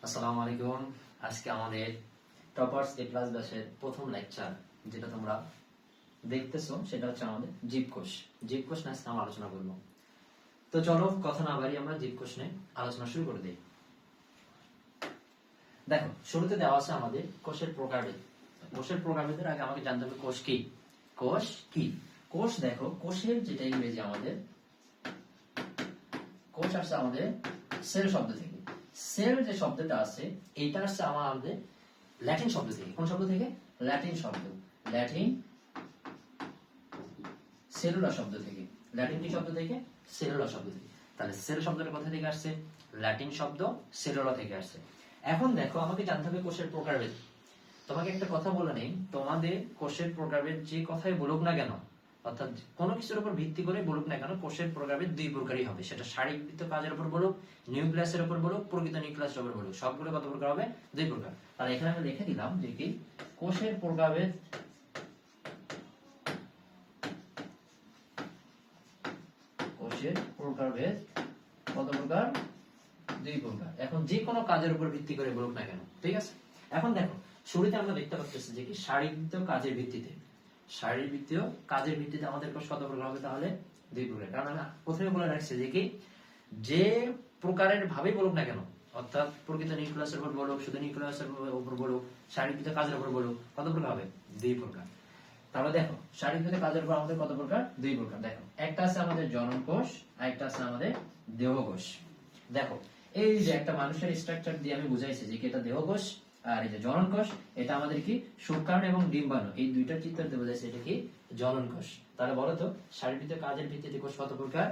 আসসালামু আলাইকুম। আজকে আমাদের টপার্স এ প্লাস ব্যাচের প্রথম লেকচার যেটা তোমরা দেখতেছো সেটা হচ্ছে আমাদের জীবকোষ। জীবকোষ নিয়ে আজকে আমরা আলোচনা করব। তো চলো কথা না বাড়িয়ে আমরা জীবকোষ নিয়ে আলোচনা শুরু করে দিই। দেখো, শুরুতে দেওয়া আছে আমাদের কোষের প্রকারভেদ। কোষের প্রকারভেদের আগে আমাকে জানতে হবে কোষ কি। কোষ কি? কোষ দেখো, কোষের যেটা ইংরেজি আমাদের কোষ আসছে আমাদের সেল শব্দ থেকে। সেল যে শব্দটা আছে এটা আসছে আমাদের ল্যাটিন শব্দ থেকে। কোন শব্দ থেকে? ল্যাটিন শব্দ, ল্যাটিন সেলুলার শব্দ থেকে। ল্যাটিন কি শব্দ থেকে? সেলুলার শব্দ থেকে। তাহলে সেল শব্দটা কোথা থেকে আসছে? ল্যাটিন শব্দ সেলুলা থেকে আসছে। এখন দেখো, আমাকে জানতে হবে কোষের প্রকারভেদ। তোমাকে একটা কথা বলে নেই, তোমাদের কোষের প্রকারভেদ যে কথাই বলুক না কেন, অর্থাৎ কোনো কিছুর উপর ভিত্তি করে বলুক না কেন, কোষের প্রকারভেদ দুই প্রকারই হবে। সেটা শারীরবৃত্ত কাজের উপর বলুক, নিউক্লিয়াসের উপর বলুক, প্রকৃত নিউক্লিয়াসের উপর বলুক, সবগুলো কত প্রকার হবে? দুই প্রকার। তাহলে এখানে আমি লিখে দিলাম যে কি কোষের প্রকারভেদ কোষের প্রকারভেদ কত প্রকার? দুই প্রকার। এখন যে কোনো কাজের উপর ভিত্তি করে বলুক না কেন, ঠিক আছে? এখন দেখো, শুরুতে আমরা দেখতে পাচ্ছি যে কি শারীরবৃত্ত কাজের ভিত্তিতে, শারীরবৃত্ত কাজের ভিত্তিতে আমাদের কোষ কত প্রকার হবে? তাহলে দুই প্রকার। কারণ আমি প্রথমে বলে রাখছি যে কি যে প্রকারের ভাবেই বলুক না কেন, অর্থাৎ প্রকৃত নিউক্লিয়াসের উপর বলুক, শুধু নিউক্লিয়াসের উপর বলুক, শারীরবৃত্ত কাজের উপর বলুক, কত প্রকার হবে? দুই প্রকার। তাহলে দেখো, শারীরবৃত্ত কাজের উপর আমাদের কত প্রকার? দুই প্রকার। দেখো, একটা আছে আমাদের জনন কোষ, আর একটা আছে আমাদের দেহকোষ। দেখো, এই যে একটা মানুষের স্ট্রাকচার দিয়ে আমি বুঝাইছি যে এটা দেহকোষ, আর এই যে জনন কোষ, এটা আমাদের কি শুক্রাণু এবং ডিম্বাণু, এই দুইটা চিত্রতে বোঝাইছে এটা কি জনন কোষ। তাহলে বলো তো, শারীরবৃত্ত কাজের ভিত্তিতে কোষ কত প্রকার?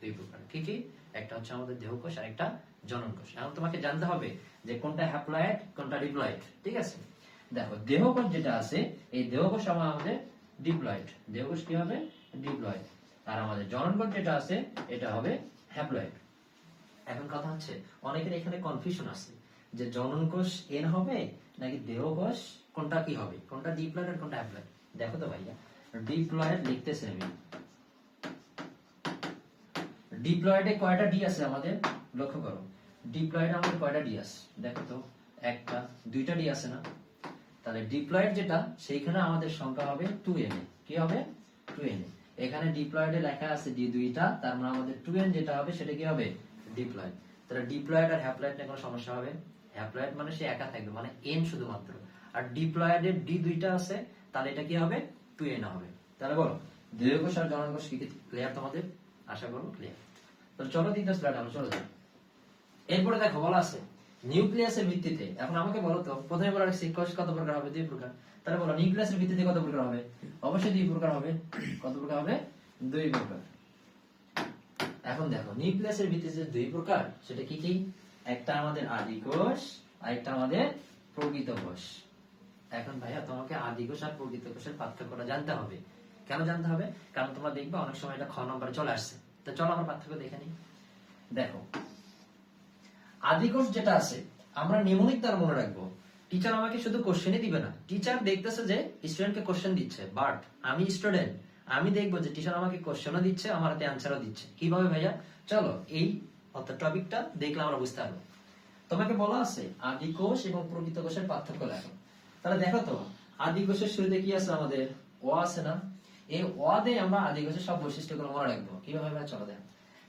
দুই প্রকার। কি কি? একটা হচ্ছে আমাদের দেহকোষ আর একটা জনন কোষ। এখন তোমাকে জানতে হবে যে কোনটা হ্যাপ্লয়েড কোনটা ডিপ্লয়েড, ঠিক আছে? দেখো, দেহকোষ যেটা আছে, এই দেহকোষ আমাদের ডিপ্লয়েড। দেহকোষ কি হবে? ডিপ্লয়েড। আর আমাদের জনন কোষ যেটা আছে এটা হবে হ্যাপ্লয়েড। এখন কথা হচ্ছে, অনেকের এখানে কনফিউশন আছে যে জনন কোষ এন হবে নাকি দেহকোষ কোনটা কি হবে, কোনটা ডিপ্লয়েড আর কোনটা হ্যাপ্লয়েড। দেখো তো ভাইয়া, ডিপ্লয়েড লিখতেছি আমি। ডিপ্লয়েডে কয়টা ডি আছে আমাদের? লক্ষ্য করো, ডিপ্লয়েডে আমাদের কয়টা ডি আছে? দেখো তো, একটা দুইটা ডি আছে না? তাহলে ডিপ্লয়েড যেটা, সেইখানে আমাদের সংখ্যা হবে 2n। কি হবে? 2n। এখানে ডিপ্লয়েডে লেখা আছে ডি দুইটা, তার মানে আমাদের 2n যেটা হবে সেটা কি হবে? ডিপ্লয়েড। তাহলে ডিপ্লয়েড আর হ্যাপ্লয়েড নিয়ে কোনো সমস্যা হবে? হ্যাপ্লয়েড মানে সে একা থাকবে, মানে n শুধুমাত্র। আর ডিপ্লয়েডে ডি দুইটা আছে, তাহলে এটা কি হবে? 2n হবে। তাহলে বলো, দেহকোষ আর জনন কোষ কি ক্লিয়ার তোমাদের? আশা করব ক্লিয়ার। তো চলো দ্বিতীয় স্লাইডে আমরা চলে যাই। এরপরে দেখো, বলা আছে নিউক্লিয়াসের ভিত্তিতে। এখন আমাকে বলো তো, প্রথমে বলা রাখছি কোষ কত প্রকার হবে? দুই প্রকার। তাহলে বলো, নিউক্লিয়াসের ভিত্তিতে কত প্রকার হবে? অবশ্যই দুই প্রকার হবে। কত প্রকার হবে? দুই প্রকার। এখন দেখো, নিউক্লিয়াসের ভিত্তিতে দুই প্রকার, সেটা কি কি? একটা আমাদের আদি কোষ আর একটা আমাদের প্রকৃত কোষ। এখন ভাইয়া, তোমাকে আদি কোষ আর প্রকৃত কোষের পার্থক্যটা জানতে হবে। কেন জানতে হবে? কারণ তোমরা দেখবে অনেক সময় এটা খ নম্বরে চলে আসছে। তো চলো আমরা পার্থক্য দেখে নিই। দেখো, আদি কোষ যেটা আছে, আমরা নিয়মিত তার মনে রাখবো। টিচার আমাকে শুধু কোশ্চেনই দিবে না, টিচার দেখতেছে যে স্টুডেন্টকে কোশ্চেন দিচ্ছে, বাট আমি স্টুডেন্ট, আমি দেখবো যে টিচার আমাকে কোশ্চেনও দিচ্ছে, আমার হাতে অ্যান্সারও দিচ্ছে। কিভাবে ভাইয়া? চলো এই অর্থাৎ টপিকটা দেখলে আমরা বুঝতে পারবো। তোমাকে বলা আছে আদি কোষ এবং প্রকৃত কোষের পার্থক্য লেখো। তাহলে দেখো তো, আদি কোষের শুরুতে কি আছে আমাদের? অ আছে না? এই অ দিয়ে আমরা আদি কোষের সব বৈশিষ্ট্যগুলো মনে রাখবো। কিভাবে ভাই? চলো দেখো।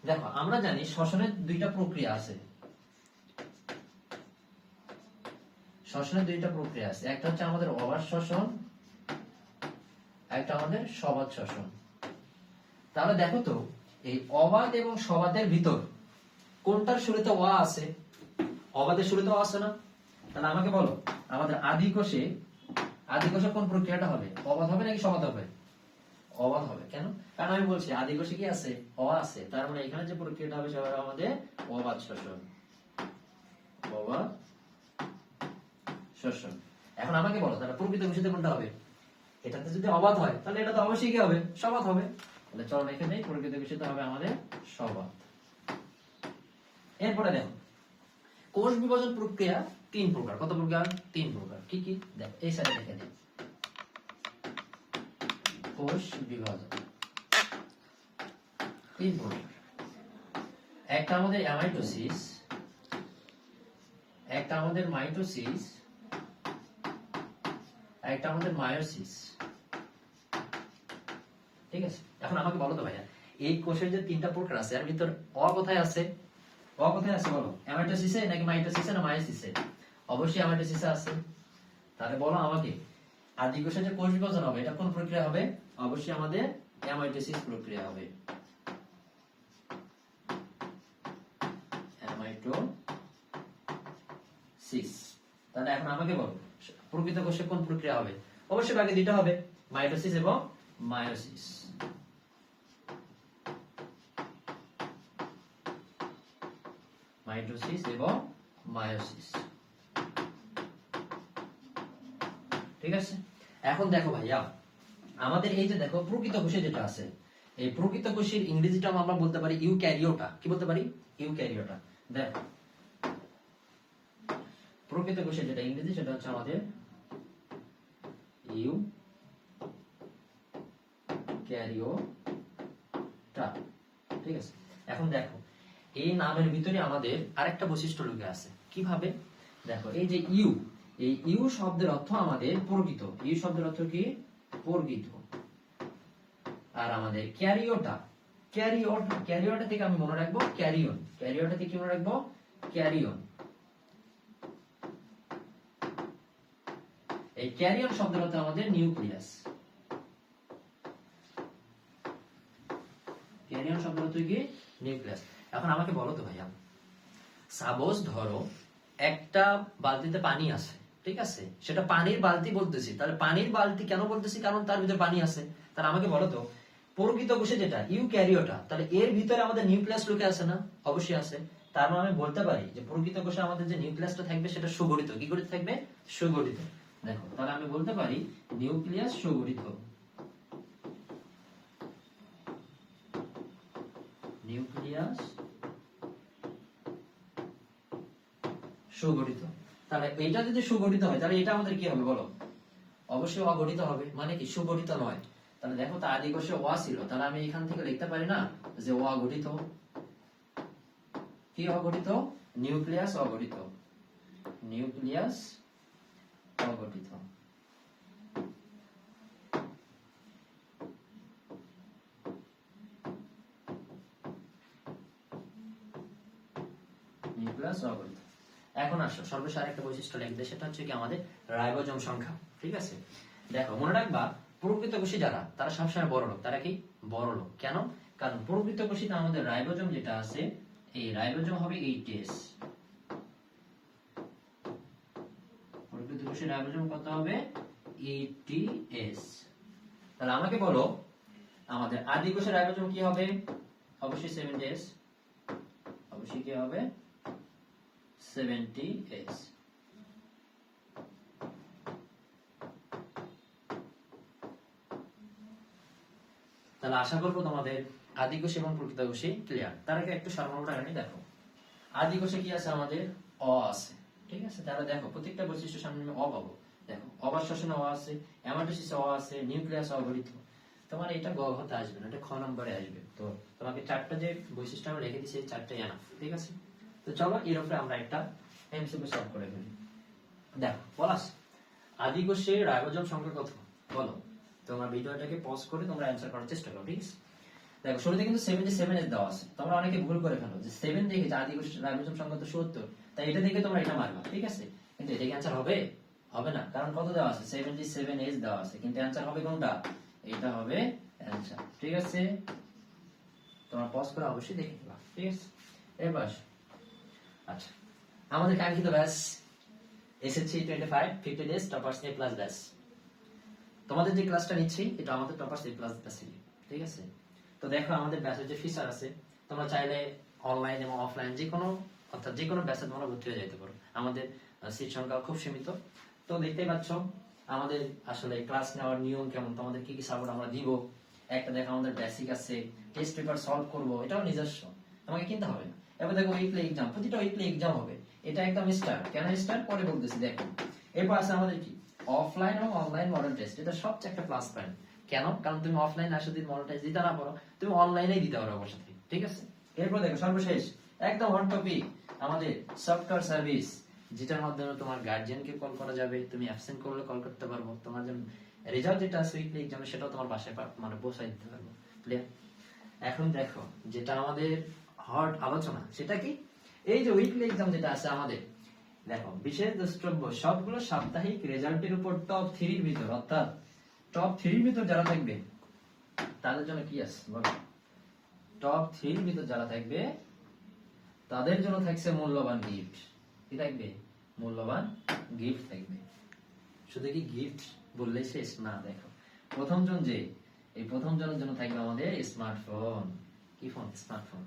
দেখো, আমরা জানি শ্বসনের দুইটা প্রক্রিয়া আছে। শ্বসনের দুইটা প্রক্রিয়া আছে, একটা হচ্ছে আমাদের অবাত শ্বসন, একটা আমাদের সবাত শ্বসন। তাহলে দেখো তো, এই অবাত এবং সবাতের ভিতর কোনটার শুরুতে অ আছে? অবাতের শুরুতে অ আছে না? তাহলে আমাকে বলো, আমাদের আদি কোষে কোন প্রক্রিয়াটা হবে? অবাত হবে নাকি সবাত হবে? অবাত হবে। কেন? কারণ আমি বলছি আদি কোষে কি আছে? অ আছে। তার মানে এখানে যে প্রক্রিয়াটা হবে সেটা হবে আমাদের অবাত শ্বসন। অবাত শ্বসন। এখন আমাকে বলো, তাহলে প্রকৃত কোষে কোনটা হবে? এটাতে যদি অবাত হয় তাহলে এটা তো অবশ্যই কি হবে? সবাত হবে। তাহলে চলো লিখে দেই, প্রকৃত কোষে হবে আমাদের সবাত। এরপরে দেখো, কোষ বিভাজন প্রক্রিয়া তিন প্রকার। কত প্রকার? তিন প্রকার। কি কি? দেখো এই সাইডে লিখে দিই, কোষ বিভাজন তিন প্রকার। একটা আমাদের অ্যামাইটোসিস, একটা আমাদের মাইটোসিস, একটা আমাদের মায়োসিস। ঠিক আছে, এখন আমাকে বলো তো ভাইয়া, এই কোষের যে তিনটা প্রকার আছে এর ভিতর কোথায় আছে? কোথায় আছে বলো? অ্যামাইটোসিসে নাকি মাইটোসিসে না মায়োসিসে? অবশ্যই অ্যামাইটোসিসে আছে। তাহলে বলো আমাকে, আদি কোষে যে কোষ বিভাজন হবে এটা কোন প্রক্রিয়া হবে? অবশ্যই আমাদের অ্যামাইটোসিস প্রক্রিয়া হবে। অ্যামাইটোসিস। তাহলে এখন আমাকে বলো, প্রকৃত কোষে কোন প্রক্রিয়া হবে? অবশ্যই বাকি দুটো হবে, মাইটোসিস এবং মায়োসিস। মাইটোসিস এবং মায়োসিস। ঠিক আছে, এখন দেখো ভাইয়া, আমাদের এই যে দেখো প্রকৃত কোষে যেটা আছে, এই প্রকৃত কোষের ইংরেজিটা আমরা বলতে পারি ইউক্যারিওটা। কি বলতে পারি? ইউক্যারিওটা। দেখো প্রকৃত কোষের যেটা ইংরেজি সেটা হচ্ছে আমাদের ইউক্যারিওটা। ঠিক আছে, এখন দেখো এই নামের ভিতরে আমাদের আরেকটা বৈশিষ্ট্য লুকিয়ে আছে। কিভাবে? দেখো এই যে ইউ, এই ইউ শব্দের অর্থ আমাদের প্রকৃত। ইউ শব্দের অর্থ কি? প্রকৃত। আর আমাদের ক্যারিওটা, ক্যারিওটা থেকে আমি মনে রাখবো ক্যারিয়ন। ক্যারিওটা থেকে কি মনে রাখবো? ক্যারিয়ন। এই ক্যারিয়ন শব্দের অর্থ আমাদের নিউক্লিয়াস। ক্যারিয়ন শব্দের অর্থ কি? নিউক্লিয়াস। এখন আমাকে বলো তো ভাইয়া, সাপোজ ধরো একটা বালতিতে পানি আছে, ঠিক আছে, সেটা পানির বালতি বলতেছি। তাহলে পানির বালতি কেন বলতেছি? কারণ তার ভিতরে পানি আছে। তাহলে আমাকে বলো তো, প্রকৃত কোষে যেটা ইউক্যারিওটা, তাহলে এর ভিতরে আমাদের নিউক্লিয়াস লুকে আছে না? অবশ্যই আছে। তার মানে আমি বলতে পারি যে প্রকৃত কোষে আমাদের যে নিউক্লিয়াসটা থাকবে সেটা সুগঠিত। কি গঠিত থাকবে? সুগঠিত। দেখো তাহলে আমি বলতে পারি নিউক্লিয়াস সুগঠিত। নিউক্লিয়াস সুগঠিত। তাহলে এটা যদি সুগঠিত হয় তাহলে এটা আমাদের কি হবে বলো? অবশ্যই অগঠিত হবে। মানে কি? সুগঠিত নয়। তাহলে দেখো তো আদি কোষে ছিল, তাহলে আমি এখান থেকে লিখতে পারি না যে অগঠিত। কি অগঠিত? নিউক্লিয়াস অগঠিত। নিউক্লিয়াস অগঠিত। নিউক্লিয়াস অগঠিত। এখন আসো সর্বশেষ আরেকটা বৈশিষ্ট্য লিখবে, সেটা হচ্ছে কি আমাদের রাইবোজোম সংখ্যা। ঠিক আছে, দেখো মনে রাখবা প্রকৃত কোষী যারা তারা সবসময় বড় লোক। তারা কি? বড় লোক। কেন? কারণ প্রকৃত কোষীতে আমাদের রাইবোজোম যেটা আছে, এই রাইবোজোম হবে 80s। প্রকৃত কোষীর রাইবোজোম কত হবে? 80s। তাহলে আমাকে বলো আমাদের আদি কোষের রাইবোজোম কি হবে? অবশ্যই 70s। অবশ্যই কি হবে? 70s। তাহলে আশা করবো তোমাদের আদি কোষ এবং প্রকৃত কোষে ক্লিয়ার। তার আগে একটু সারমর্মটা আনি। দেখো আদি কোষে কি আছে? আমাদের আছে। ঠিক আছে, তাহলে দেখো প্রত্যেকটা বৈশিষ্ট্য সামনে আমি পাবো। দেখো অবাত শ্বসনে আছে, অ্যামাইটোসিসে আছে, নিউক্লিয়াস অগঠিত। তোমার এটা গ হতে আসবে না, এটা খ নম্বরে আসবে। তো তোমাকে চারটা যে বৈশিষ্ট্য আমি রেখে দিচ্ছি, চারটাই এনাফ। ঠিক আছে, তো চলো এর উপরে আমরা একটা এমসিকিউ সলভ করে ফেলি। দেখো পলাশ, আদি কোষের রাইবোজোম সংখ্যা কত বলো? তোমরা ভিডিওটাকে পজ করে তোমরা অ্যানসার করার চেষ্টা করো। ঠিক আছে, দেখো শুরুতে কিন্তু 77 দেওয়া আছে। তোমরা অনেকে ভুল করে ফেলো যে 7 দেখে আদি কোষের রাইবোজোম সংখ্যা তো 70, তাই এটা দেখে তোমরা এটা মারবা। ঠিক আছে, কিন্তু এটা কি অ্যানসার হবে? হবে না, কারণ কত দেওয়া আছে? 77 দেওয়া আছে, কিন্তু অ্যানসার হবে কোনটা? এটা হবে অ্যানসার। ঠিক আছে, তোমরা পজ করে অবশ্যই দেখে নিবা। ঠিক আছে, এবার আচ্ছা, আমাদের কাঙ্ক্ষিত ব্যাচ এসএসসি 25 50 ডেজ টপার্স এ প্লাস ব্যাচ। তোমাদের যে ক্লাসটা নিচ্ছি এটা আমাদের টপার্স এ প্লাস ব্যাচ। ঠিক আছে, তো দেখো আমাদের ব্যাচের যে ফিচার আছে, তোমরা চাইলে অনলাইন এবং অফলাইন যে কোনো, অর্থাৎ যে কোনো ব্যাচে তোমরা ভর্তি হয়ে যেতে পারো। আমাদের সিট সংখ্যা খুব সীমিত। তো দেখতেই পাচ্ছ আমাদের আসলে ক্লাস নেওয়ার নিয়ম কেমন, তোমাদের কি কি সাপোর্ট আমরা দিব। একটা দেখো আমাদের বেসিক আছে, টেস্ট পেপার সলভ করব, এটাও নিজস্ব, তোমাকে কিনতে হবে না। এবার দেখো উইকলি এক্সাম, প্রতিটা উইকলি এক্সাম হবে। এটা একদম স্টার্ট। কেন স্টার্ট পরে বলতেছি। দেখো এরপর আছে আমাদের কি অফলাইন এবং অনলাইন মডেল টেস্ট। এটা সবচেয়ে একটা প্লাস পয়েন্ট। কেন? কারণ তুমি অফলাইন আসে দিন মডেল টেস্ট দিতে না পারো, তুমি অনলাইনেই দিতে পারো আমার সাথে। ঠিক আছে, এরপর দেখো সর্বশেষ একদম হট টপিক আমাদের সফটওয়্যার সার্ভিস যেটার মাধ্যমে তোমার গার্জিয়ানকে কল করা যাবে, তুমি অ্যাবসেন্ট করলে কল করতে পারবো, তোমার জন্য রেজাল্ট যেটা আছে উইকলি এক্সামে সেটাও তোমার বাসায় মানে পৌঁছায় দিতে পারবো। ক্লিয়ার? এখন দেখো যেটা আমাদের হট আলোচনা সেটা কি, এই যে উইকলি এক্সাম যেটা আছে আমাদের, দেখো বিশেষ দ্রষ্টব্য সবগুলো সাপ্তাহিক রেজাল্টের উপর টপ 3 ভিতর, অর্থাৎ টপ 3 ভিতর যারা থাকবে তাদের জন্য কি আছে বলো? টপ 3 ভিতর যারা থাকবে তাদের জন্য থাকছে মূল্যবান গিফট। কি থাকবে? মূল্যবান গিফট থাকবে। শুধু কি গিফট বললে শেষ না, দেখো প্রথম জন যে এই প্রথম জনের জন্য থাকবে আমাদের স্মার্টফোন। কি ফোন? স্মার্টফোন।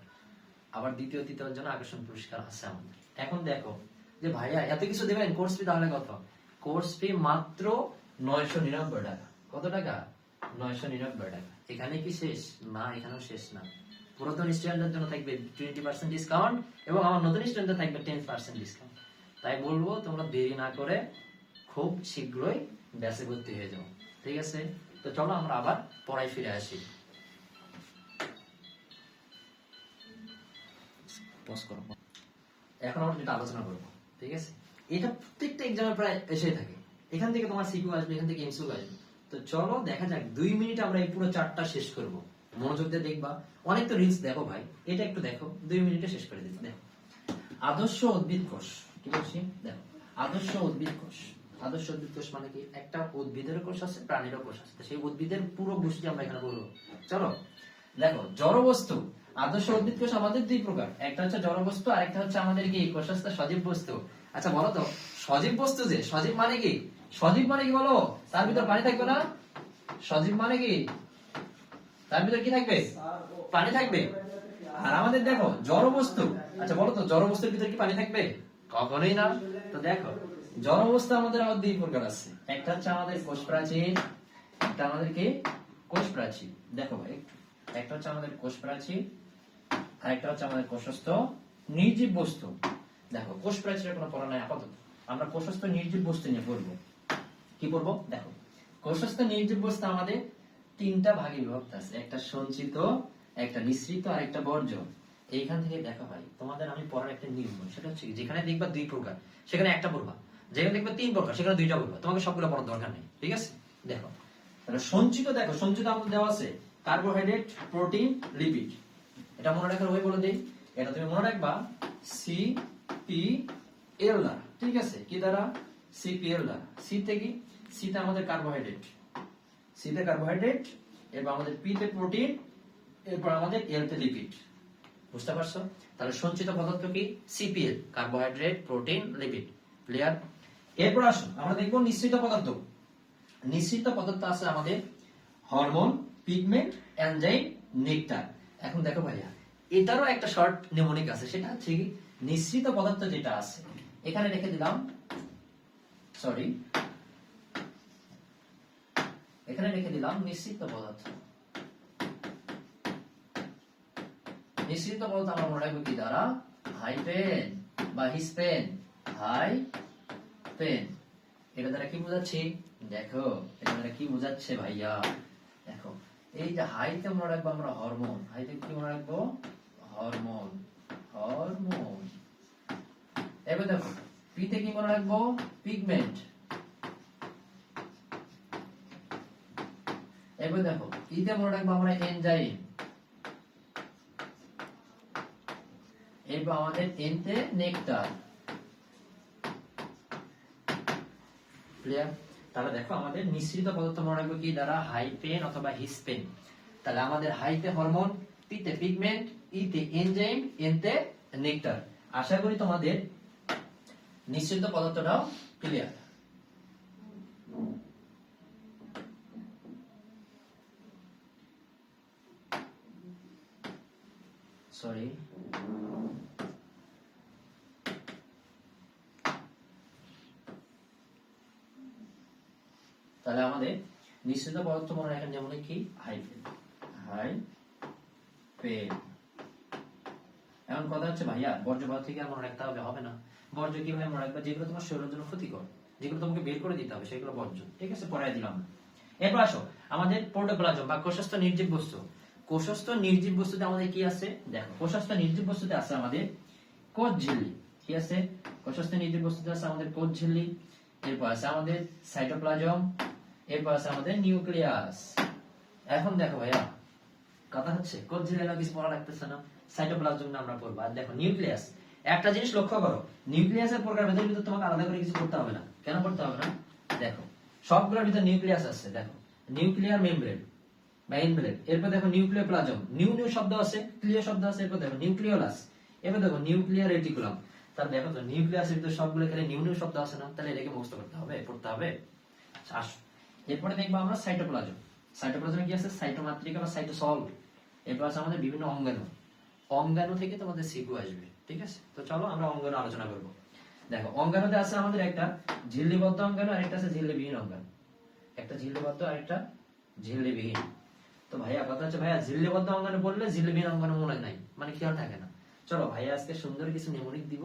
আবার দ্বিতীয় তৃতীয়ের জন্য আকর্ষণ পুরস্কার আছে আমাদের। এখন দেখো যে ভাইয়া এত কিছু দেবেন, কোর্স ফি তাহলে কত? কোর্স ফি মাত্র 999 টাকা। কত টাকা? 999 টাকা। এখানে কি শেষ? না, এখানেও শেষ না। পুরাতন স্টুডেন্টদের জন্য থাকবে 20% ডিসকাউন্ট এবং আমার নতুন স্টুডেন্টদের থাকবে 10% ডিসকাউন্ট। তাই বলবো তোমরা দেরি না করে খুব শীঘ্রই ব্যাচে ভর্তি হয়ে যাও। ঠিক আছে? তো চলো আমরা আবার পড়ায় ফিরে আসি। এখন আমরা যেটা আলোচনা করবো, ঠিক আছে, এটা প্রত্যেকটা এক্সামে প্রায় এসে থাকে। এখান থেকে তোমার সিকিউ আসবে, এখান থেকে এমসিকিউ আসবে। তো চলো দেখা যাক 2 মিনিটে আমরা এই পুরো চার্টটা শেষ করব। মনোযোগ দিয়ে দেখবা, অনেক তো রিলস দেখো ভাই, এটা একটু দেখো, 2 মিনিটে শেষ করে দিচ্ছি। দেখো আদর্শ উদ্ভিদ কোষ, কি বলছি দেখো, আদর্শ উদ্ভিদ কোষ। আদর্শ উদ্ভিদ কোষ মানে কি? একটা উদ্ভিদের কোষ আছে, প্রাণীর কোষ আছে, সেই উদ্ভিদের পুরো গোষ্ঠী আমরা এখানে বলবো। চলো দেখো জড় বস্তু, আদর্শ উদ্ভিদ কোষ আমাদের 2 প্রকার, একটা হচ্ছে জড় বস্তু আর একটা হচ্ছে আমাদের কি কোষস্থ সজীব বস্তু। আচ্ছা বলো তো সজীব বস্তু যে সজীব মানে কি? সজীব মানে কি বলো? তার ভিতর পানি থাকবে না? সজীব মানে কি? তার ভিতর কি থাকবে? পানি থাকবে। আর আমাদের দেখো জড় বস্তু, আচ্ছা বলো তো জড় বস্তুর ভিতর কি পানি থাকবে? কখনোই না। তো দেখো জড় বস্তু আমাদের 2 প্রকার আছে, একটা হচ্ছে আমাদের কোষ প্রাচীর, একটা আমাদের কি কোষ প্রাচীর। দেখো ভাই একটা হচ্ছে আমাদের কোষ প্রাচীর আর একটা হচ্ছে আমাদের কোষস্থ নির্জীব বস্তু। দেখো কোষ প্রাচীরের কোনো পড়া নাই আপাতত, আমরা কোষস্থ নির্জীব বস্তু নিয়ে পড়বো। কি পড়বো? দেখো কোষস্থ নির্জীব বস্তু আমাদের 3টা ভাগে বিভক্ত আছে, একটা সঞ্চিত, একটা নিঃসৃত আর একটা বর্জ্য। এইখান থেকে দেখো ভাই তোমাদের আমি পড়ার একটা নিয়ম, সেটা হচ্ছে যেখানে দেখবা 2 প্রকার সেখানে একটা পড়বা, যেখানে দেখবা 3 প্রকার সেখানে 2টা পড়বা, তোমাকে সবগুলো পড়ার দরকার নেই। ঠিক আছে? দেখো তাহলে সঞ্চিত, দেখো সঞ্চিত আমাদের দেওয়া আছে কার্বোহাইড্রেট, প্রোটিন, লিপিড। এটা মনে রাখার ওই বলে দেই, এটা তুমি মনে রাখবা সিপিএল দ্বারা। ঠিক আছে? কি দ্বারা? সিপিএল দ্বারা। সি তে কি? সি তে আমাদের কার্বোহাইড্রেট, সি তে কার্বোহাইড্রেট, এরপর আমাদের পি তে প্রোটিন, এরপর আমাদের এল তে লিপিড। বুঝতে পারছো? তাহলে সঞ্চিত পদার্থ কি? CPL, carbohydrate, protein, lipid. Clear? এরপর আসুন আমরা দেখব নিঃসৃত পদার্থ। নিঃসৃত পদার্থ আছে আমাদের হরমোন, পিগমেন্ট, এনজাইম, নেকটার। এখন দেখো ভাইয়া এটারও একটা শর্ট নিউমোনিক আছে, সেটা হচ্ছে কি নিঃসৃত পদার্থ যেটা আছে এখানে রেখে দিলাম, সরি এখানে রেখে দিলাম নিঃসৃত পদার্থ। নিঃসৃত পদার্থ আমরা মনে রাখবো কি দ্বারা? হাইপেন বা হিসপেন, হাই পেন। এটা দ্বারা কি বোঝাচ্ছি? দেখো এটা দ্বারা কি বোঝাচ্ছে ভাইয়া, দেখো এই যে হাইতে মনে রাখবো আমরা হরমোন, হাইতে কি মনে রাখবো? Hormone, hormone. এবার দেখো পিতে কি মনে রাখবো? পিগমেন্ট। এবার দেখো ইতে মনে রাখবো আমরা এনজাইম। এরপর আমাদের এনতে নেকটার। ক্লিয়ার? তাহলে দেখো আমাদের মিশ্রিত পদার্থ মনে রাখবো কি দ্বারা? হাইপেন অথবা হিসপেন। তাহলে আমাদের হাইতে হরমোন, পিতে পিগমেন্ট, ইতে এনজাইম, এনতে নেকটার। আশা করি তোমাদের মিশ্রিত পদার্থটাও ক্লিয়ার। সরি তাহলে আমাদের নিশ্চিত পদার্থ মনে রাখেন যেমন কি হাইপেন, হাইপেন। এখন কথা হচ্ছে ভাইয়া বর্জ্য পদার্থ থেকে মনে রাখতে হবে না। বর্জ্য কিভাবে মনে রাখবে? যেগুলো তোমার শরীরের জন্য ক্ষতিকর, যেগুলো তোমাকে বের করে দিতে হবে সেগুলো বর্জ্য। ঠিক আছে? পড়াই দিলাম। এরপর আসো আমাদের প্রোটোপ্লাজম বা কোষস্থ নির্জীব বস্তু। কোষস্থ নির্জীব বস্তুতে আমাদের কি আছে? দেখো কোষস্থ নির্জীব বস্তুতে আছে আমাদের কোষ ঝিল্লি। কি কি আছে? কোষস্থ নির্জীব বস্তুতে আছে আমাদের কোষ ঝিল্লি, এরপর আছে আমাদের সাইটোপ্লাজম, এরপর আছে আমাদের নিউক্লিয়াস। এখন দেখো ভাইয়া, কথা হচ্ছে কোষ ঝিল্লি না কিছু পড়া লাগতেছে না, সাইটোপ্লাজম না আমরা পড়বো। আর দেখো নিউক্লিয়াস, একটা জিনিস লক্ষ্য করো, নিউক্লিয়াসের প্রকারভেদের ভিতর তোমাকে আলাদা করে কিছু করতে হবে না। কেন করতে হবে না? দেখো সবগুলোর ভিতর নিউক্লিয়াস আছে। দেখো নিউক্লিয়ার মেমব্রেন বা এনভেলপ, এরপর দেখো নিউক্লিওপ্লাজম, নিউ নিউ শব্দ আছে, ক্লিয়ার শব্দ আছে, এরপর দেখো নিউক্লিওলাস, এরপর দেখো নিউক্লিয়ার রেটিকুলাম। তাহলে দেখো তো নিউক্লিয়াসের ভিতর সবগুলো এখানে নিউ নিউ শব্দ আছে না, তাহলে এটাকে মুখস্থ করতে হবে, পড়তে হবে। আচ্ছা আসো, এরপরে দেখবো আমরা সাইটোপ্লাজম। সাইটোপ্লাজমে কি আছে? সাইটোমাত্রিকা বা সাইটোসল, এরপর আছে আমাদের বিভিন্ন অঙ্গাণু। অঙ্গাণু থেকে তোমাদের সিকিউ আসবে, ঠিক আছে? তো চলো আমরা অঙ্গাণু আলোচনা করব। দেখো অঙ্গাণুতে আছে আমাদের একটা ঝিল্লিবদ্ধ অঙ্গাণু আর একটা আছে ঝিল্লিবিহীন অঙ্গাণু। একটা ঝিল্লিবদ্ধ আর একটা ঝিল্লিবিহীন। তো ভাইয়া কথা হচ্ছে, ভাইয়া ঝিল্লিবদ্ধ অঙ্গাণু বললে ঝিল্লিবিহীন অঙ্গাণু মনে নাই, মানে খেয়াল থাকে না। চলো ভাইয়া আজকে সুন্দর কিছু নেমোনিক দিব,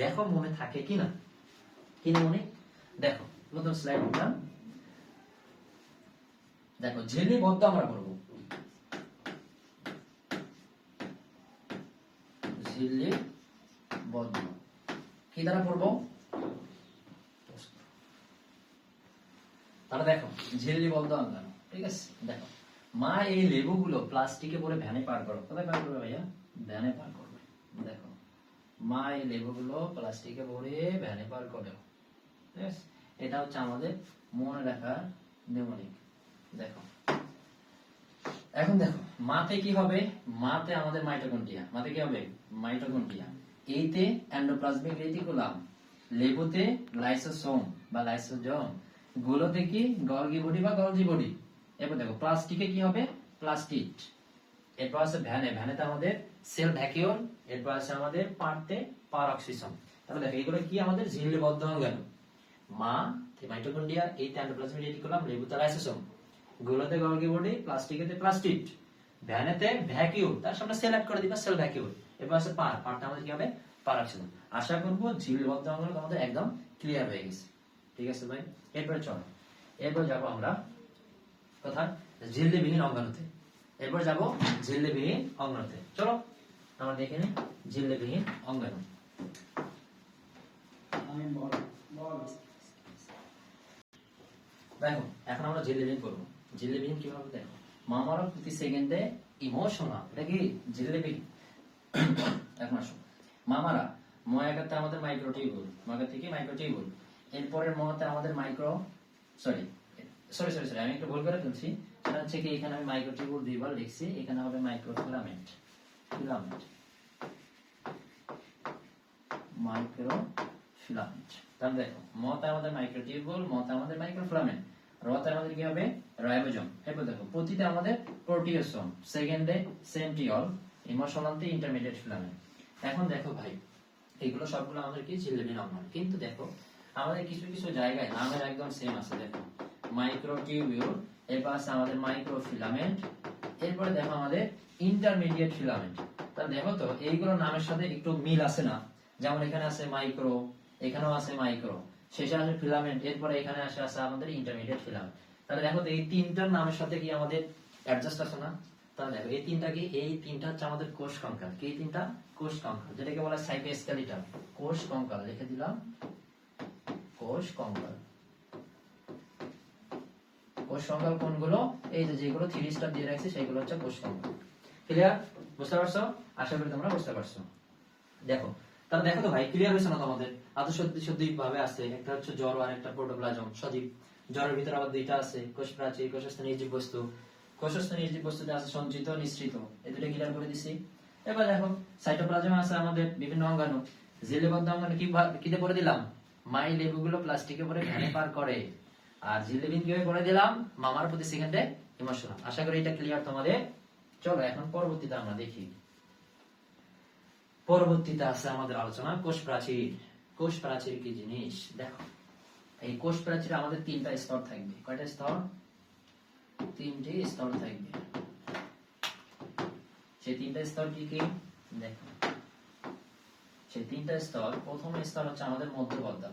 দেখো মনে থাকে কিনা। কি নেমোনিক? দেখো নতুন স্লাইড দিলাম। দেখো ঝিল্লিবদ্ধ আমরা করব, ঝিল্লিবদ্ধ কি দ্বারা পড়বো? তাহলে দেখো ঝিল্লিবদ্ধ অঙ্গাণু, ঠিক আছে? দেখো মা এই লেবুগুলো প্লাস্টিকে পরে ভ্যানে পার করো। কোথায় পার করবে ভাইয়া? ভ্যানে পার করবে। দেখো মা এই লেবুগুলো প্লাস্টিকে ভরে ভ্যানে পার করে, ঠিক আছে? এটা হচ্ছে আমাদের মনে রাখার নেমোনিক। দেখো এখন দেখো মাতে কি হবে? মাতে আমাদের মাইটোকন্ড্রিয়া। মাতে কি হবে? মাইটোকন্ড্রিয়া। এইতে এন্ডোপ্লাজমিক রেটিকুলাম, লেবুতে লাইসোসোম বা লাইসোজোম, গুলোতে কি গলগি বডি বা গলজি বডি। এরপর দেখো প্লাস্টিকে কি হবে? প্লাস্টিড। এরপর আছে ভ্যানে, ভ্যানেতে আমাদের সেল ভ্যাকিউল, এরপর আছে আমাদের পার্টে পারঅক্সিসোম। তাহলে দেখো এগুলো কি আমাদের ঝিল্লিবদ্ধ অঙ্গাণু। মা মাইটোকন্ড্রিয়া, এইতে এন্ডোপ্লাজমিক রেটিকুলাম, লেবুতে লাইসোসোম, গুলোতে গলগি বডি, প্লাস্টিকেতে প্লাস্টিড, ভ্যানেতে ভ্যাকিউল, তার সামনে সেল অ্যাড করে দিবা, সেল ভ্যাকিউল। এরপর আছে পার্টটা আমাদের কি হবে? পারঅক্সিসোম। আশা করবো ঝিল্লিবদ্ধ অঙ্গাণু আমাদের একদম ক্লিয়ার হয়ে গেছে, ঠিক আছে ভাই? এরপরে চলো, এরপর যাবো আমরা কোথায়? ঝিল্লিবিহীন অঙ্গাণুতে। এরপর যাব ঝিল্লিবিহীন অঙ্গাণুতে। চলো আমরা দেখে নিই ঝিল্লিবিহীন অঙ্গাণু। দেখো এখন আমরা ঝিল্লিবিহীন করবো। ঝিল্লিবিহীন কিভাবে? দেখো মামারা প্রতি সেকেন্ডে ইমোশনাল, এটা কি ঝিল্লিবিহীন? এখন আসো, মামারা ময়াকাতে আমাদের মাইক্রোটিউবুল, ময়াকা থেকে মাইক্রোটিউবুল, এরপরের মহাতে আমাদের micro sorry sorry sorry sorry আমি একটু ভুল করে ফেলছি। সেটা হচ্ছে কি এখানে আমি মাইক্রোটিউবুল দুইবার লিখছি, এখানে হবে মাইক্রোফিলামেন্ট, ফিলামেন্ট, মাইক্রোফিলামেন্ট। তাহলে দেখো মতে আমাদের মাইক্রোটিউবুল, মতে আমাদের মাইক্রোফিলামেন্ট, রতে আমাদের কি হবে? রাইবোজোম। এরপর দেখো প্রতিটা আমাদের প্রোটিওসোম, সেকেন্ডে সেন্ট্রিওল, ইমোশনালতে ইন্টারমিডিয়েট ফিলামেন্ট। এখন দেখো ভাই এগুলো সবগুলো আমাদের কি ঝিল্লিবিহীন অঙ্গাণু, কিন্তু দেখো আমাদের কিছু কিছু জায়গায় নামের একদম সেম আছে। দেখো মাইক্রোটিউবিউল, এরপর আছে আমাদের মাইক্রোফিলামেন্ট, এরপরে দেখো আমাদের ইন্টারমিডিয়েট ফিলামেন্ট। তাহলে দেখো তো এইগুলো নামের সাথে একটু মিল আছে না? যেমন এখানে আছে মাইক্রো, এখানেও আছে মাইক্রো, শেষে আছে ফিলামেন্ট, এরপরে এখানে আছে আমাদের ইন্টারমিডিয়েট ফিলামেন্ট। তাহলে দেখো তো এই তিনটার নামের সাথে কি আমাদের অ্যাডজাস্ট আছে না? তাহলে দেখো এই তিনটা কি? এই তিনটা হচ্ছে আমাদের কোষ কঙ্কাল। কি তিনটা? কোষ কঙ্কাল, যেটাকে বলা হয় সাইটোস্কেলিটন। কোষ কঙ্কাল লিখে দিলাম, কোষ কঙ্কাল। কোষ কঙ্কাল কোনগুলো? এই যে যেগুলো 3 স্টার দিয়ে রাখছি সেগুলো হচ্ছে কোষ কঙ্কাল। ক্লিয়ার? বুঝতে পারছো? আশা করি তোমরা বুঝতে পারছো। দেখো তাহলে দেখো তো ভাই ক্লিয়ার হয়েছে না তোমাদের? আদর্শ সত্যি ভাবে আছে, একটা হচ্ছে জড় আর একটা প্রোটোপ্লাজম সজীব। জড়ের ভিতরে আবার দুইটা আছে, কোষ প্রাচীর, কোষস্থ নির্জীব বস্তু। কোষস্থ নির্জীব বস্তুতে আছে সঞ্চিত, নিঃসৃত, এই দুটো ক্লিয়ার করে দিছি। এবার দেখো সাইটোপ্লাজমে আছে আমাদের বিভিন্ন অঙ্গাণু। ঝিল্লিবদ্ধ অঙ্গাণু কিতে করে দিলাম? মাই লেবুগুলো প্লাস্টিকে পরে ভ্যানে পার করে। আর ঝিল্লিবিহীন কিভাবে করে দিলাম? মামার প্রতি সেকেন্ডে ইমোশনাল। আশা করি এটা ক্লিয়ার তোমাদের। চলো এখন পরবর্তীতে আমরা দেখি। পরবর্তীতে আছে আমাদের আলোচনা কোষ প্রাচীর। কোষ প্রাচীর কি জিনিস? দেখো এই কোষ প্রাচীরে আমাদের 3টা স্তর থাকবে। কয়টা স্তর? 3টি স্তর থাকবে। সেই 3টা স্তর কি কি? দেখো সেই 3টা স্তর, প্রথম স্তর হচ্ছে আমাদের মধ্যপর্দা।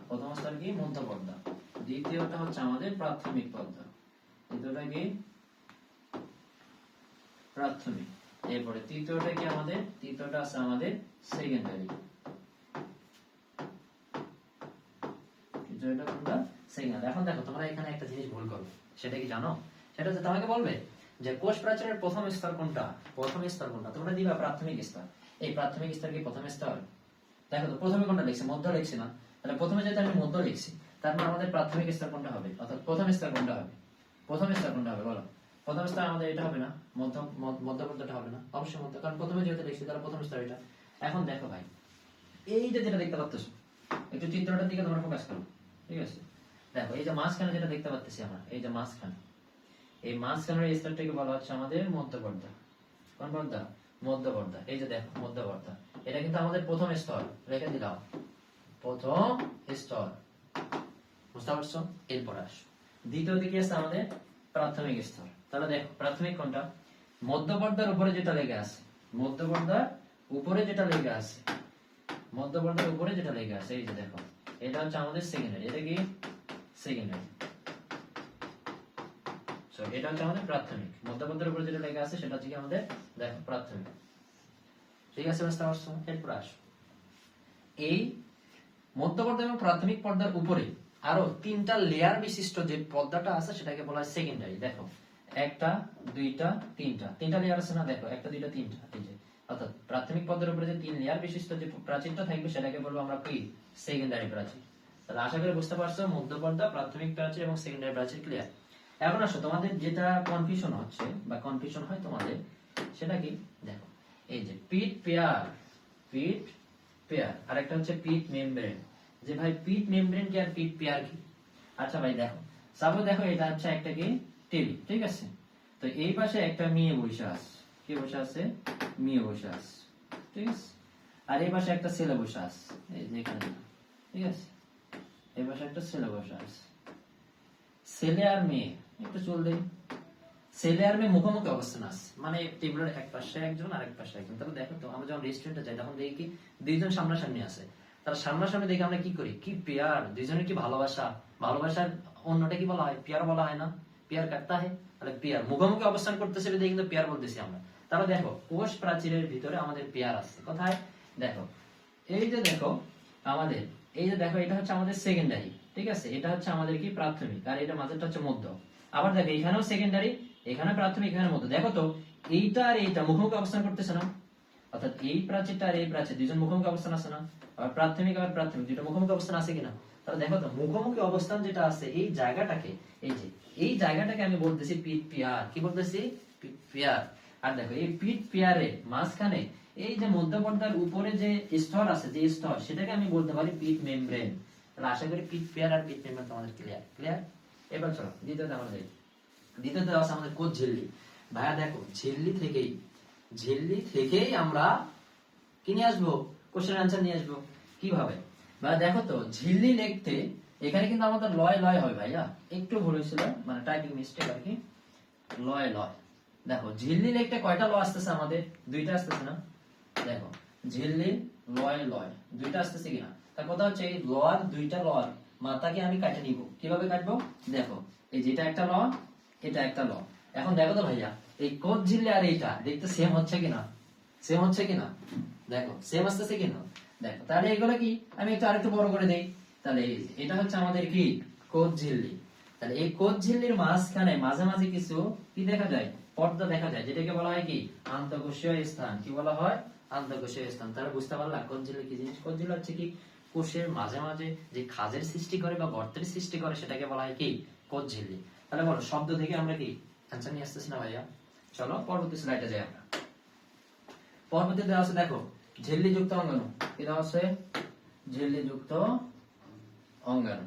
প্রথম স্তর কি? মধ্যপর্দা। দ্বিতীয়টা হচ্ছে আমাদের প্রাথমিক পর্দা। দ্বিতীয়টা কি? প্রাথমিক। এরপরে তৃতীয়টা কি আমাদের, তৃতীয়টা আছে আমাদের সেকেন্ডারি। তৃতীয়টা কোনটা? সেকেন্ডারি। এখন দেখো তোমরা এখানে একটা জিনিস ভুল করবে, সেটা কি জানো? সেটা হচ্ছে তোমাকে বলবে যে কোষ প্রাচীরের প্রথম স্তর কোনটা, প্রথম স্তর কোনটা, তোমরা দিবা প্রাথমিক স্তর। এই প্রাথমিক স্তর কি প্রথম স্তর? দেখো তো প্রথমে কোনটা লিখছি, মধ্য লিখছি না, তাহলে প্রথমে যেটা আমি মধ্য লিখছি, তার মানে আমাদের প্রাথমিক স্তর কোনটা হবে, অর্থাৎ প্রথম স্তর কোনটা হবে? প্রথম স্তর কোনটা হবে বলো? প্রথম স্তর আমাদের এটা হবে না, মধ্যবর্তীটা হবে না, অবশ্যই মধ্য, কারণ প্রথমে যেহেতু লিখছি তাহলে প্রথম স্তর এটা। এখন দেখো ভাই, এই যে যেটা দেখতে পাচ্ছ, একটু চিত্রটার দিকে তোমরা ফোকাস করো, ঠিক আছে? দেখো এই যে মাঝখানে যেটা দেখতে পাচ্ছি আমরা, এই যে মাঝখানে, এই মাঝখানের স্তরটাকে বলা হচ্ছে আমাদের মধ্যপর্দা। কোন পর্দা? মধ্যপর্দা। এই যে দেখো মধ্যপর্দা, এটা কিন্তু আমাদের প্রথম স্তর, রেখে দিলাম প্রথম স্তর, বুঝতে পারছো? এরপর আসো দ্বিতীয় দিকে আছে আমাদের প্রাথমিক স্তর। তাহলে দেখো প্রাথমিক কোনটা? মধ্যপর্দার উপরে যেটা লেগে আছে, মধ্যপর্দার উপরে যেটা লেগে আছে, মধ্যপর্দার উপরে যেটা লেগে আছে, এই যে দেখো এটা হচ্ছে আমাদের সেকেন্ডারি। এটা কি? সেকেন্ডারি। এটা হচ্ছে আমাদের প্রাথমিক। মধ্যপর্দার উপরে যেটা লেগে আছে সেটা হচ্ছে কি আমাদের, দেখো প্রাথমিক। ঠিক আছে, বুঝতে পারছো? এরপর আসো এই মধ্যপর্দা এবং প্রাথমিক পর্দার উপরে আরো তিনটা লেয়ার বিশিষ্ট যে পর্দাটা আছে সেটাকে বলা হয় সেকেন্ডারি। দেখো একটা, দুইটা, তিনটা, তিনটা লেয়ার আছে না? দেখো একটা, দুইটা, তিনটা, এই যে অর্থাৎ প্রাথমিক পর্দার উপরে যে তিন লেয়ার বিশিষ্ট যে প্রাচীরটা থাকবে সেটাকে বলবো আমরা কি? সেকেন্ডারি প্রাচীর। তাহলে আশা করি বুঝতে পারছো মধ্যপর্দা, প্রাথমিক প্রাচীর এবং সেকেন্ডারি প্রাচীর ক্লিয়ার। এখন আসো তোমাদের যেটা কনফিউশন হচ্ছে বা কনফিউশন হয় তোমাদের, সেটা কি? দেখো এই যে পিট পেয়ার, পিট পেয়ার, আর একটা হচ্ছে পিট মেমব্রেন। যে ভাই পিট মেমব্রেন কি আর পিট পেয়ার কি? আচ্ছা ভাই দেখো, সাপোজ দেখো এটা হচ্ছে একটা কি টেলি, ঠিক আছে? তো এই পাশে একটা মেয়ে বসে আছে, কি বসে আছে? মেয়ে বসে আছে, ঠিক আছে? আর এই পাশে একটা ছেলে বসে আছে, এই যে এখানে, ঠিক আছে? এই পাশে একটা ছেলে বসে আছে। ছেলে আর মেয়ে, একটু চল দেই, ছেলে আর মেয়ে মুখোমুখি অবস্থান আছে, মানে টেবিলের এক পাশে একজন আর এক পাশে একজন। তাহলে দেখো তো আমরা যখন রেস্টুরেন্টে যাই তখন দেখি কি দুইজন সামনাসামনি আছে, তারা সামনাসামনি দেখে আমরা কি করি? কি পেয়ার, দুইজনের কি ভালোবাসা। ভালোবাসার অন্যটা কি বলা হয়? পেয়ার বলা হয় না? পেয়ার কাটতা হয়, তাহলে পেয়ার মুখোমুখি অবস্থান করতেছে দেখে কিন্তু পেয়ার বলতেছি আমরা। তাহলে দেখো কোষ প্রাচীরের ভিতরে আমাদের পেয়ার আছে কোথায়? দেখো এই যে দেখো আমাদের, এই যে দেখো এটা হচ্ছে আমাদের সেকেন্ডারি, ঠিক আছে? এটা হচ্ছে আমাদের কি প্রাথমিক, আর এটা মাঝেরটা হচ্ছে মধ্য। আবার দেখো এখানেও সেকেন্ডারি, এখানে প্রাথমিক, এখানে মধ্য। দেখো তো এইটা আর এইটা মুখোমুখি অবস্থান করতেছে না? অর্থাৎ এই প্রাচীরটা আর এই প্রাচীর দুইজন মুখোমুখি অবস্থান আছে না? আবার প্রাথমিক আবার প্রাথমিক দুটো মুখোমুখি অবস্থান আছে কিনা? তাহলে দেখো তো মুখোমুখি অবস্থান যেটা আছে এই জায়গাটাকে, এই যে এই জায়গাটাকে আমি বলতেছি পিট পেয়ার। কি বলতেছি? পিট পেয়ার। আর দেখো এই পিট পেয়ারে মাঝখানে এই যে মধ্যপর্দার উপরে যে স্তর আছে, যে স্তর, সেটাকে আমি বলতে পারি পিট মেমব্রেন। তাহলে আশা করি পিট পেয়ার আর পিট মেমব্রেন তোমাদের ক্লিয়ার। ক্লিয়ার? এবার চলো দ্বিতীয়তে আমরা যাই। দ্বিতীয়তে আছে আমাদের কোষ ঝিল্লি। ভাইয়া দেখো ঝিল্লি থেকেই আমরা কি নিয়ে আসবো? কোশ্চেন আনসার নিয়ে আসবো। কিভাবে? ভাইয়া দেখো তো ঝিল্লি লিখতে এখানে কিন্তু আমাদের লয় লয় হয় ভাইয়া, একটু ভুল হয়েছিল, মানে টাইপিং মিস্টেক আর কি। লয় লয়। দেখো ঝিল্লি লিখতে কয়টা ল আসতেছে আমাদের? দুইটা আসতেছে না? দেখো ঝিল্লি লয় লয় দুইটা আসতেছে কিনা? তার কথা হচ্ছে এই লর, দুইটা লর মাথাকে আমি কাটে নিব। কিভাবে কাটবো? দেখো এই যেটা একটা ল, এটা একটা ল। এখন দেখো তো ভাইয়া এই কোষ ঝিল্লি আর এইটা দেখতে সেম হচ্ছে কিনা? সেম হচ্ছে কিনা? দেখো সেম আসতেছে কিনা? দেখো তাহলে এগুলো কি আমি একটু আরেকটু বড় করে দেই। তাহলে এই যে এটা হচ্ছে আমাদের কি কোষ ঝিল্লি। তাহলে এই কোষ ঝিল্লির মাঝখানে মাঝে মাঝে কিছু কি দেখা যায়? পর্দা দেখা যায়, যেটাকে বলা হয় কি আন্তঃকোষীয় স্থান। কি বলা হয়? আন্তঃকোষীয় স্থান। তাহলে বুঝতে পারলা কোষ ঝিল্লি কি জিনিস? কোষ ঝিল্লি হচ্ছে কি কোষের মাঝে মাঝে যে খাঁজের সৃষ্টি করে বা গর্তের সৃষ্টি করে সেটাকে বলা হয় কি কোষ ঝিল্লি। তাহলে বলো শব্দ থেকে আমরা কি অ্যানসার নিয়ে আসতেছি না ভাইয়া? চলো পরবর্তী স্লাইডে যাই আমরা। পরবর্তী দেওয়া আছে দেখো ঝিল্লি যুক্ত অঙ্গাণু। কি দেওয়া আছে? ঝিল্লি যুক্ত অঙ্গাণু।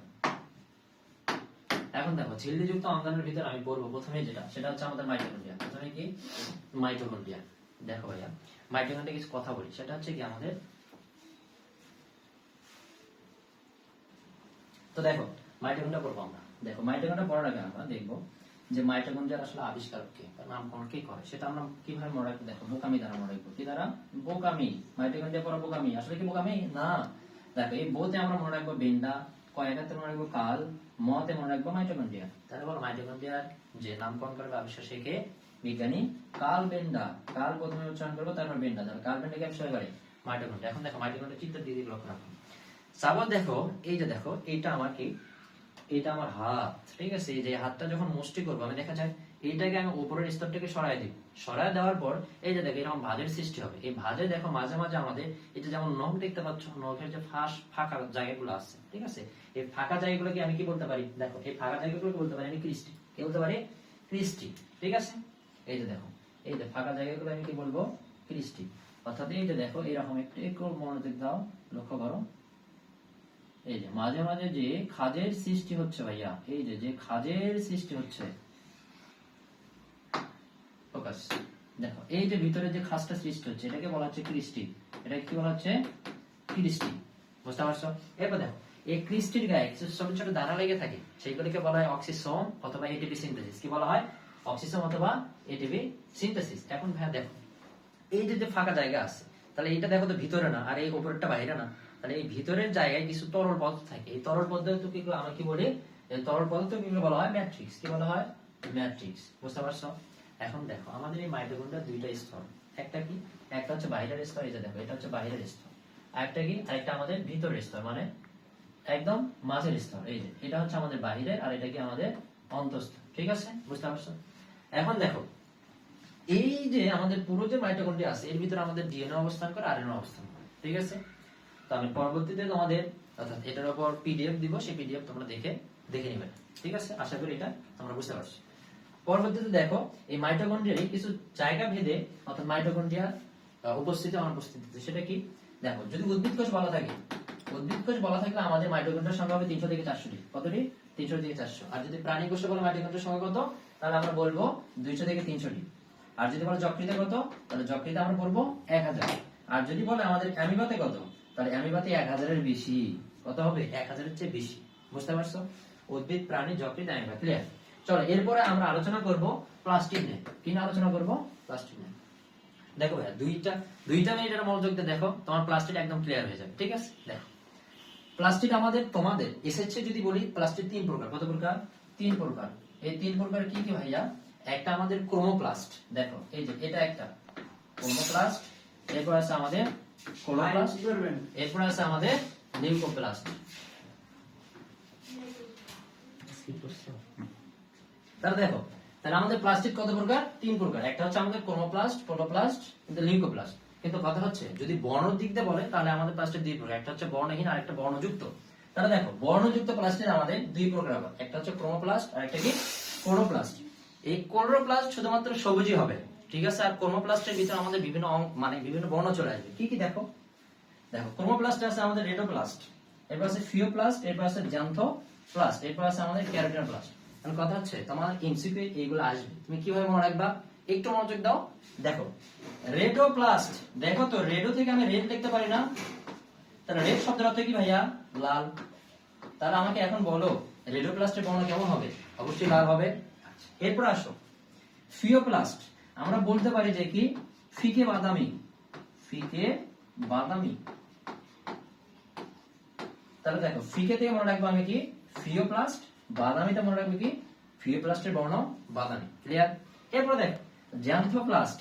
এখন দেখো ঝিল্লি যুক্ত অঙ্গাণুর ভিতর আমি বলবো প্রথমে যেটা, সেটা হচ্ছে আমাদের মাইটোকন্ড্রিয়া। প্রথমে কি? মাইটোকন্ড্রিয়া। দেখো ভাইয়া মাইটোকন্ড্রিয়া কিছু কথা বলি, সেটা হচ্ছে কি আমাদের, তো দেখো মাইটোকন্ড্রিয়া পড়বো আমরা। দেখো মাইটোকন্ড্রিয়া পড়ার আগে আমরা দেখবো যে মাইটোকন্ড্রিয়ার আসলে আবিষ্কারক কে, তার নামকরণ কে করে, সেটা আমরা কিভাবে মনে রাখবো? দেখো বোকামি দ্বারা মনে রাখবো। কি দ্বারা? বোকামি। মাইটোকন্ড্রিয়া পড়া বোকামি। আসলে কি বোকামি না? দেখো এই বোতে আমরা মনে রাখবো বেন্ডা, কয়েকাতে মনে রাখবো কাল, মতে মনে রাখবো মাইটোকন্ড্রিয়া। তাহলে বলো মাইটোকন্ড্রিয়ার যে নামকরণ করবে আবিষ্কার সে কে? বিজ্ঞানী কার্ল বেন্ডার। কার্ল প্রথমে উচ্চারণ করবো, তারপর বেন্ডার। তাহলে কার্ল বেন্ডার কি বিষয় করে? মাইটোকন্ড্রিয়া। এখন দেখো মাইটোকন্ড্রিয়া চিত্রের দিকে লক্ষ্য রাখো। সাপোজ দেখো, এই যে দেখো, এইটা আমার কি, এটা আমার হাত, ঠিক আছে? এই যে হাতটা যখন মুষ্টি করবো আমি, দেখা যায় এইটাকে আমি উপরের স্তরটাকে সরাই দিই। সরাই দেওয়ার পর এই যে দেখো এরকম ভাঁজের সৃষ্টি হবে। এই ভাঁজে দেখো মাঝে মাঝে আমাদের এটা যেমন নখ দেখতে পাচ্ছ, নখের যে ফাঁকা জায়গাগুলো আছে, ঠিক আছে? এই ফাঁকা জায়গাগুলোকে আমি কি বলতে পারি? দেখো এই ফাঁকা জায়গাগুলোকে বলতে পারি আমি ক্রিস্টি। কি বলতে পারি? ক্রিস্টি, ঠিক আছে? এই যে দেখো, এই যে ফাঁকা জায়গাগুলো আমি কি বলবো? ক্রিস্টি। অর্থাৎ এই যে দেখো এরকম একটু মনোযোগ দাও, লক্ষ্য করো। এই যে মাঝে মাঝে যে খাজের সৃষ্টি হচ্ছে ভাইয়া, এই যে খাজের সৃষ্টি হচ্ছে, ফোকাস, দেখো এই যে ভিতরে যে খাজটা সৃষ্টি হচ্ছে এটাকে বলা হচ্ছে ক্রিস্টি। এটাকে কি বলা হচ্ছে? ক্রিস্টি। বুঝতে পারছো? এরপর দেখো এই ক্রিস্টির গায়ে কিছু ছোট ছোট দানা লেগে থাকে, সেইগুলোকে বলা হয় অক্সিসোম অথবা এটিপি সিনথেসিস। কি বলা হয়? অক্সিসোম অথবা এটিপি সিনথেসিস। এখন ভাইয়া দেখো এই যে ফাঁকা জায়গা আছে, তাহলে এটা দেখো তো ভিতরে না, আর এই উপরেরটা বাইরে না। তাহলে এই ভিতরের জায়গায় কিছু তরল পদার্থ থাকে। এই তরল পদার্থকে আমরা কি বলি? এই তরল পদার্থকে বলা হয় ম্যাট্রিক্স। কি বলা হয়? ম্যাট্রিক্স। বুঝতে পারছো? এখন দেখো আমাদের এই মাইটোকন্ড্রিয়ার দুইটা স্তর। একটা কি? একটা হচ্ছে বাইরের স্তর, এই যে দেখো এটা হচ্ছে বাইরের স্তর। আরেকটা কি? আরেকটা আমাদের ভিতরের স্তর, মানে একদম মাঝের স্তর। এই যে এটা হচ্ছে আমাদের বাইরের, আর এটা কি আমাদের অন্তঃস্তর। ঠিক আছে? বুঝতে পারছো? এখন দেখো এই যে আমাদের পুরো যে মাইটোকন্ড্রিয়া আছে এর ভিতরে আমাদের ডিএনএ অবস্থান করে, আরএনএ অবস্থান করে। ঠিক আছে? তো আমি পরবর্তীতে তোমাদের অর্থাৎ এটার উপর পিডিএফ দিব, সেই পিডিএফ তোমরা দেখে নেবে। ঠিক আছে? আশা করি এটা তোমরা বুঝতে পারছো। পরবর্তীতে দেখো এই মাইটোকন্ড্রিয়ার কিছু জায়গা ভেদে অর্থাৎ মাইটোকন্ড্রিয়া উপস্থিতি অনুপস্থিতিতে, সেটা কি? দেখো যদি উদ্ভিদ কোষ বলা থাকে, উদ্ভিদ কোষ বলা থাকলে আমাদের মাইটোকন্ড্রিয়ার সংখ্যা হবে 300 থেকে 400 টি। কতটি? 300 থেকে 400। আর যদি প্রাণী কোষে বলে মাইটোকন্ড্রিয়ার সংখ্যা কত, তাহলে আমরা বলবো 200 থেকে 300 টি। আর যদি বলে যকৃতে কত, তাহলে যকৃতে আমরা বলবো 1000। আর যদি বলে আমাদের অ্যামিবাতে কত, তাহলে অ্যামিবাতে 1000 এর বেশি। কত হবে? 1000 এর চেয়ে বেশি। বুঝতে পারছো? উদ্ভিদ, প্রাণী, যকৃত, অ্যামিবা। ক্লিয়ার? চলো এরপরে আমরা আলোচনা করব প্লাস্টিড নিয়ে। কি নিয়ে আলোচনা করব? প্লাস্টিড নিয়ে। দেখো ভাই দুইটা মিনিটের মনোযোগ দিয়ে দেখো, তোমার প্লাস্টিড একদম ক্লিয়ার হয়ে যাবে। ঠিক আছে? দেখো প্লাস্টিড আমাদের তোমাদের এসএসসি যদি বলি, প্লাস্টিড 3 প্রকার। কত প্রকার? 3 প্রকার। এই 3 প্রকার কি কি ভাইয়া? একটা আমাদের ক্রোমোপ্লাস্ট, দেখো এই যে এটা একটা ক্রোমোপ্লাস্ট, এরপর আছে আমাদের ক্লোরোপ্লাস্ট, এরপর আছে আমাদের লিউকোপ্লাস্ট। তাহলে দেখো, তাহলে আমাদের প্লাস্টিড কত প্রকার? 3 প্রকার। একটা হচ্ছে আমাদের ক্রোমোপ্লাস্ট, ক্লোরোপ্লাস্ট, লিউকোপ্লাস্ট। কিন্তু কথা হচ্ছে যদি বর্ণের দিক দিয়ে বলে তাহলে আমাদের প্লাস্টিড 2 প্রকার। একটা হচ্ছে বর্ণহীন আর একটা বর্ণযুক্ত। তাহলে দেখো বর্ণযুক্ত প্লাস্টিড আমাদের 2 প্রকার আবার। একটা হচ্ছে ক্রোমোপ্লাস্ট আর একটা কি? ক্লোরোপ্লাস্ট। এই ক্লোরোপ্লাস্ট শুধুমাত্র সবুজই হবে। ঠিক আছে? আর ক্রোমোপ্লাস্টের ভিতরে আমাদের বিভিন্ন মানে বিভিন্ন বর্ণ চলে আসবে। কি কি দেখো? দেখো ক্রোমোপ্লাস্টে আছে আমাদের রেটোপ্লাস্ট, এরপর আছে ফিওপ্লাস্ট, এরপর আছে জ্যান্থোপ্লাস্ট, এরপর আছে আমাদের ক্যারোটিনোপ্লাস্ট। এখন কথা হচ্ছে তোমার এমসিকিউ এইগুলো আসবে, তুমি কিভাবে মনে রাখবা? একটু মনোযোগ দাও। দেখো রেটোপ্লাস্ট, দেখো তো রেডো থেকে আমি রেড লিখতে পারি না? তাহলে রেড শব্দের অর্থ কি ভাইয়া? লাল। তাহলে আমাকে এখন বলো রেটোপ্লাস্টের বর্ণ কেমন হবে? অবশ্যই লাল হবে। এরপর আসো ফিওপ্লাস্ট, আমরা বলতে পারি যে কি? ফিকে বাদামি, ফিকে বাদামি। তাহলে দেখো ফিকে থেকে মনে রাখবো আমি কি? ফিওপ্লাস্ট। বাদামিতে মনে রাখবো কি? ফিওপ্লাস্টের বর্ণ বাদামি। ক্লিয়ার? এরপর দেখো জ্যান্থোপ্লাস্ট,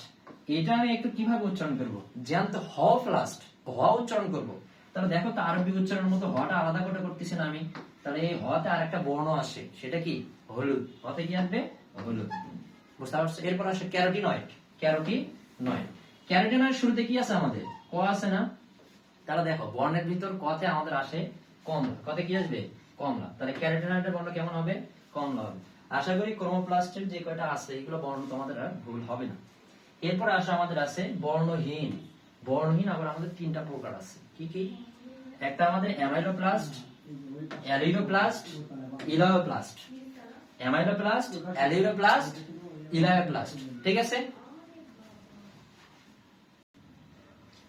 এটা আমি একটু কিভাবে উচ্চারণ করব? জ্যান্থোপ্লাস্ট, হ উচ্চারণ করব। তাহলে দেখো তো আরবি উচ্চারণের মতো হটা আলাদা করে করতেছি না আমি। তাহলে এই হতে আরেকটা বর্ণ আসে, সেটা কি? হলুদ। হতে কি আসবে? হলুদ। বুঝতে পারছো? এরপর আসে ক্যারোটিনয়েড, ক্যারোটিনয়েড। ক্যারোটিনয়েড শুরুতে কি আছে আমাদের? ক আছে না? তাহলে দেখো বর্ণের ভিতর কতে আমাদের আসে কমলা। কতে কি আসবে? কমলা। তাহলে ক্যারোটিনয়েডের বর্ণ কেমন হবে? কমলা হবে। আশা করি ক্রোমোপ্লাস্টের যে কয়টা আছে এগুলো বর্ণ তোমাদের আর ভুল হবে না। এরপর আসে আমাদের আছে বর্ণহীন। বর্ণহীন আবার আমাদের 3টা প্রকার আছে। কি কি? একটা আমাদের অ্যামাইলোপ্লাস্ট, অ্যালিলোপ্লাস্ট, ইলায়োপ্লাস্ট। Amyloplast, অ্যালিলোপ্লাস্ট, elaioplast. ঠিক আছে?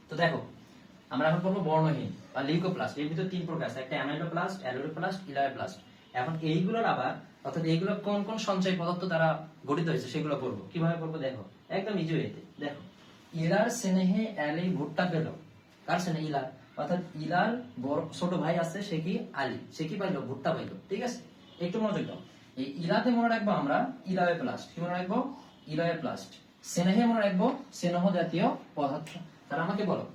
তো দেখো আমরা এখন পড়বো বর্ণহীন বা লিউকোপ্লাস্ট। এর ভিতর 3 প্রকার আছে, একটা অ্যামাইলোপ্লাস্ট, অ্যালিলোপ্লাস্ট, ইলায়োপ্লাস্ট। এখন এইগুলোর আবার অর্থাৎ এইগুলো কোন কোন সঞ্চয় পদার্থ দ্বারা গঠিত হয়েছে সেগুলো পড়বো। কিভাবে পড়বো দেখো, একদম ইজি ওয়েতে। দেখো ইলার স্নেহে অ্যালি ভুট্টা পেল। কার স্নেহে? ইলার। অর্থাৎ ইলার বড় ছোট ভাই আছে, সে কি? আলী। সে কি পাইলো? ভুট্টা পাইলো। ঠিক আছে? একটু মনোযোগ দাও। এই ইলাতে মনে রাখবো আমরা ইলায়োপ্লাস্ট। কি মনে রাখবো? ইলায়োপ্লাস্ট স্নেহে মনে রাখবো স্নেহ জাতীয় পদার্থ। তাহলে আমাকে বলো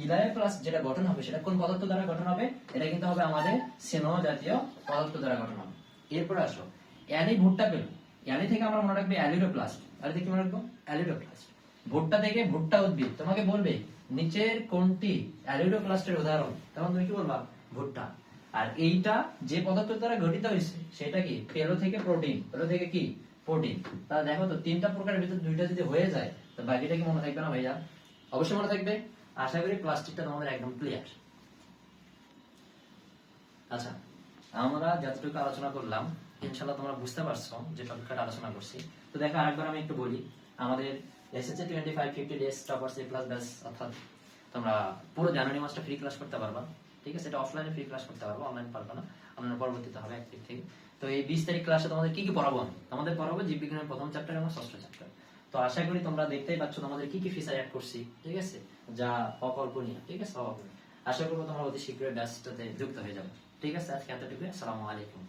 ইলায়োপ্লাস্ট যেটা গঠন হবে সেটা কোন পদার্থ দ্বারা গঠন হবে? এটা কিন্তু হবে আমাদের স্নেহ জাতীয় পদার্থ দ্বারা গঠন হবে। এরপর আসো অ্যালি ভুট্টা পেল, অ্যালি থেকে আমরা মনে রাখবো অ্যালিডোপ্লাস্ট, অ্যালি থেকে মনে রাখবো অ্যালিডোপ্লাস্ট। ভুট্টা থেকে ভুট্টা উদ্ভিদ, তোমাকে বলবে নিচের কোনটি অ্যালিডোপ্লাস্টের উদাহরণ, তখন তুমি কি বলবা? ভুট্টা। আর এইটা যে পদার্থ দ্বারা গঠিত হয়েছে সেটা কি? পেলো থেকে প্রোটিন, পেলো থেকে কি? প্রোটিন। তাহলে দেখো তো তিনটা প্রকারের ভিতর দুইটা যদি হয়ে যায় তো বাকিটা কি মনে থাকবে না ভাইয়া? অবশ্যই মনে থাকবে। আশা করি প্লাস্টিকটা তোমাদের একদম ক্লিয়ার। আচ্ছা, আমরা যতটুকু আলোচনা করলাম ইনশাআল্লাহ তোমরা বুঝতে পারছো যে টপিকটা আলোচনা করছি। তো দেখো আরেকবার আমি একটু বলি, আমাদের এসএসসি 25-50 ডেজ টপার্স এ প্লাস ব্যাচ, অর্থাৎ তোমরা পুরো জানুয়ারি মাসটা ফ্রি ক্লাস করতে পারবা। ঠিক আছে, এটা অফলাইনে ফ্রি ক্লাস করতে পারবো, অনলাইন পারবে না, অনলাইন পরবর্তীতে হবে 1 তারিখ থেকে। তো এই 20 তারিখ ক্লাসে তোমাদের কি কি পড়াবো? তোমাদের পড়াবো জীববিজ্ঞানের প্রথম চ্যাপ্টার এবং ষষ্ঠ চ্যাপ্টার। তো আশা করি তোমরা দেখতেই পাচ্ছ তোমাদের কি কি ফিচার অ্যাড করছি, ঠিক আছে, যা অকল্পনীয়। ঠিক আছে, আশা করবো তোমরা অতি শীঘ্রই ব্যাচটাতে যুক্ত হয়ে যাবে। ঠিক আছে, আজকে এতটুকু। আসসালামু আলাইকুম।